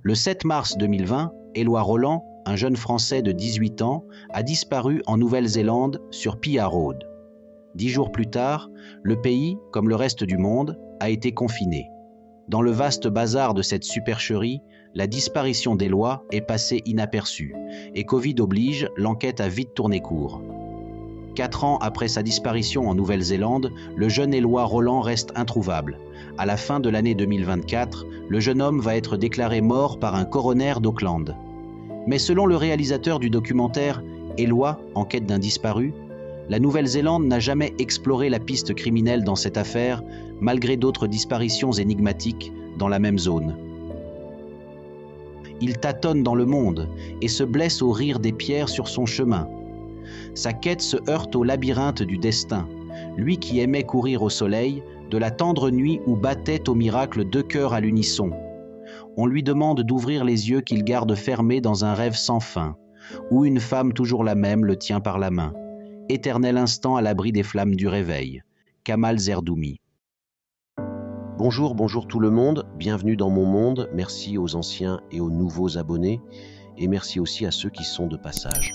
Le 7 mars 2020, Éloi Roland, un jeune Français de 18 ans, a disparu en Nouvelle-Zélande sur Pyha Road. 10 jours plus tard, le pays, comme le reste du monde, a été confiné. Dans le vaste bazar de cette supercherie, la disparition d'Éloi est passée inaperçue, et Covid oblige, l'enquête a vite tourné court. 4 ans après sa disparition en Nouvelle-Zélande, le jeune Éloi Roland reste introuvable. À la fin de l'année 2024, le jeune homme va être déclaré mort par un coroner d'Auckland. Mais selon le réalisateur du documentaire Éloi, en quête d'un disparu, la Nouvelle-Zélande n'a jamais exploré la piste criminelle dans cette affaire, malgré d'autres disparitions énigmatiques dans la même zone. Il tâtonne dans le monde et se blesse au rire des pierres sur son chemin. Sa quête se heurte au labyrinthe du destin, lui qui aimait courir au soleil, de la tendre nuit où battaient au miracle 2 cœurs à l'unisson. On lui demande d'ouvrir les yeux qu'il garde fermés dans un rêve sans fin, où une femme toujours la même le tient par la main. Éternel instant à l'abri des flammes du réveil. Kamal Zerdoumi. Bonjour tout le monde, bienvenue dans mon monde, merci aux anciens et aux nouveaux abonnés, et merci aussi à ceux qui sont de passage.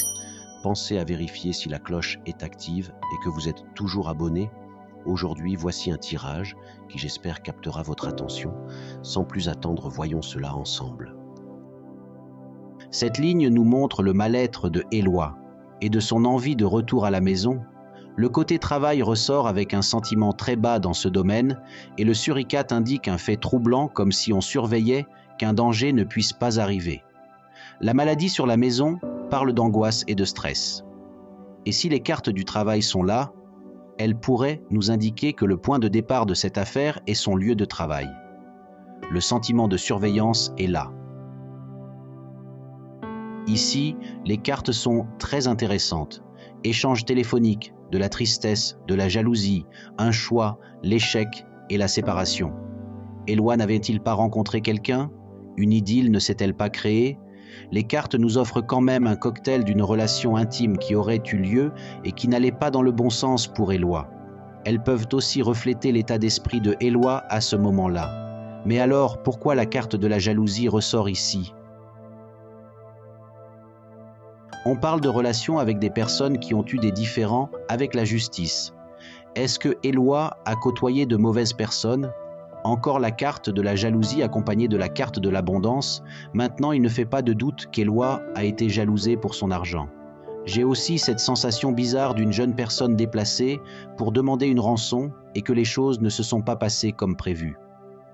Pensez à vérifier si la cloche est active et que vous êtes toujours abonné. Aujourd'hui, voici un tirage qui j'espère captera votre attention. Sans plus attendre, voyons cela ensemble. Cette ligne nous montre le mal-être de Éloi et de son envie de retour à la maison. Le côté travail ressort avec un sentiment très bas dans ce domaine et le suricate indique un fait troublant comme si on surveillait qu'un danger ne puisse pas arriver. La maladie sur la maison parle d'angoisse et de stress. Et si les cartes du travail sont là, elles pourraient nous indiquer que le point de départ de cette affaire est son lieu de travail. Le sentiment de surveillance est là. Ici, les cartes sont très intéressantes. Échange téléphonique, de la tristesse, de la jalousie, un choix, l'échec et la séparation. Éloi n'avait-il pas rencontré quelqu'un? Une idylle ne s'est-elle pas créée? Les cartes nous offrent quand même un cocktail d'une relation intime qui aurait eu lieu et qui n'allait pas dans le bon sens pour Éloi. Elles peuvent aussi refléter l'état d'esprit de Éloi à ce moment-là. Mais alors, pourquoi la carte de la jalousie ressort ici? On parle de relations avec des personnes qui ont eu des différends avec la justice. Est-ce que Éloi a côtoyé de mauvaises personnes? Encore la carte de la jalousie accompagnée de la carte de l'abondance. Maintenant, il ne fait pas de doute qu'Éloi a été jalousé pour son argent. J'ai aussi cette sensation bizarre d'une jeune personne déplacée pour demander une rançon et que les choses ne se sont pas passées comme prévu.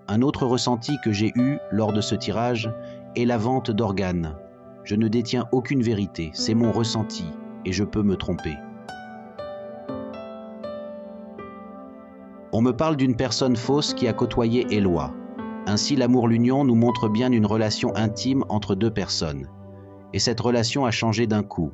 Un autre ressenti que j'ai eu lors de ce tirage est la vente d'organes. Je ne détiens aucune vérité, c'est mon ressenti et je peux me tromper. On me parle d'une personne fausse qui a côtoyé Éloi. Ainsi, l'amour-l'union nous montre bien une relation intime entre 2 personnes. Et cette relation a changé d'un coup.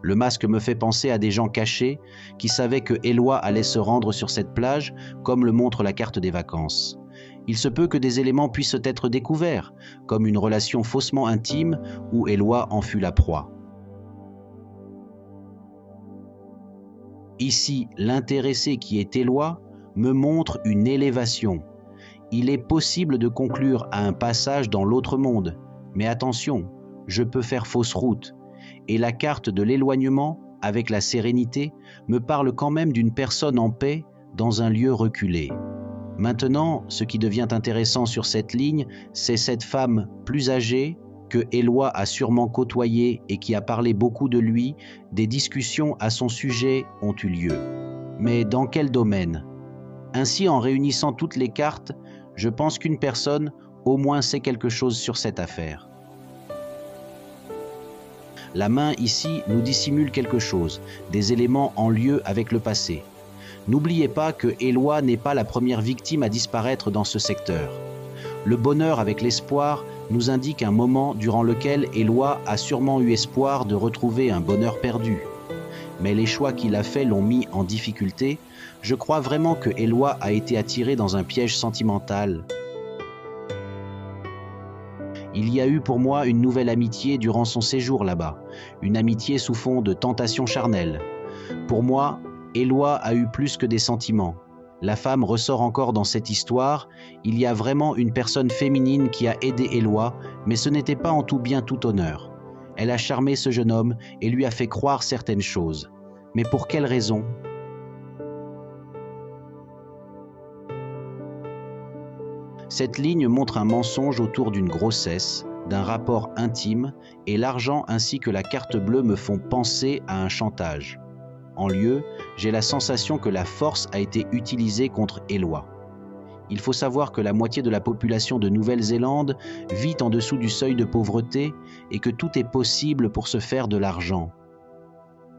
Le masque me fait penser à des gens cachés qui savaient que Éloi allait se rendre sur cette plage, comme le montre la carte des vacances. Il se peut que des éléments puissent être découverts, comme une relation faussement intime où Éloi en fut la proie. Ici, l'intéressé qui est Éloi me montre une élévation. Il est possible de conclure à un passage dans l'autre monde, mais attention, je peux faire fausse route. Et la carte de l'éloignement, avec la sérénité, me parle quand même d'une personne en paix dans un lieu reculé. Maintenant, ce qui devient intéressant sur cette ligne, c'est cette femme plus âgée que Éloi a sûrement côtoyée et qui a parlé beaucoup de lui. Des discussions à son sujet ont eu lieu. Mais dans quel domaine? Ainsi, en réunissant toutes les cartes, je pense qu'une personne au moins sait quelque chose sur cette affaire. La main ici nous dissimule quelque chose, des éléments en lien avec le passé. N'oubliez pas que Éloi n'est pas la première victime à disparaître dans ce secteur. Le bonheur avec l'espoir nous indique un moment durant lequel Éloi a sûrement eu espoir de retrouver un bonheur perdu. Mais les choix qu'il a faits l'ont mis en difficulté. Je crois vraiment que Éloi a été attiré dans un piège sentimental. Il y a eu pour moi une nouvelle amitié durant son séjour là-bas, une amitié sous fond de tentation charnelle. Pour moi, Éloi a eu plus que des sentiments. La femme ressort encore dans cette histoire. Il y a vraiment une personne féminine qui a aidé Éloi, mais ce n'était pas en tout bien tout honneur. Elle a charmé ce jeune homme et lui a fait croire certaines choses. Mais pour quelle raison ? Cette ligne montre un mensonge autour d'une grossesse, d'un rapport intime, et l'argent ainsi que la carte bleue me font penser à un chantage. En lieu, j'ai la sensation que la force a été utilisée contre Éloi. Il faut savoir que la moitié de la population de Nouvelle-Zélande vit en dessous du seuil de pauvreté et que tout est possible pour se faire de l'argent.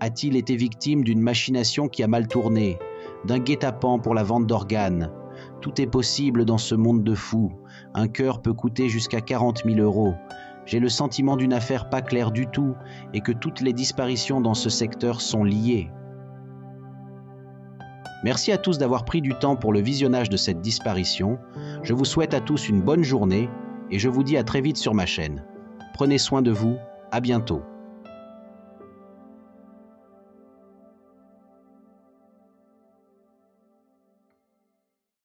A-t-il été victime d'une machination qui a mal tourné, d'un guet-apens pour la vente d'organes ? Tout est possible dans ce monde de fous. Un cœur peut coûter jusqu'à 40 000 €. J'ai le sentiment d'une affaire pas claire du tout et que toutes les disparitions dans ce secteur sont liées. Merci à tous d'avoir pris du temps pour le visionnage de cette disparition. Je vous souhaite à tous une bonne journée et je vous dis à très vite sur ma chaîne. Prenez soin de vous, à bientôt.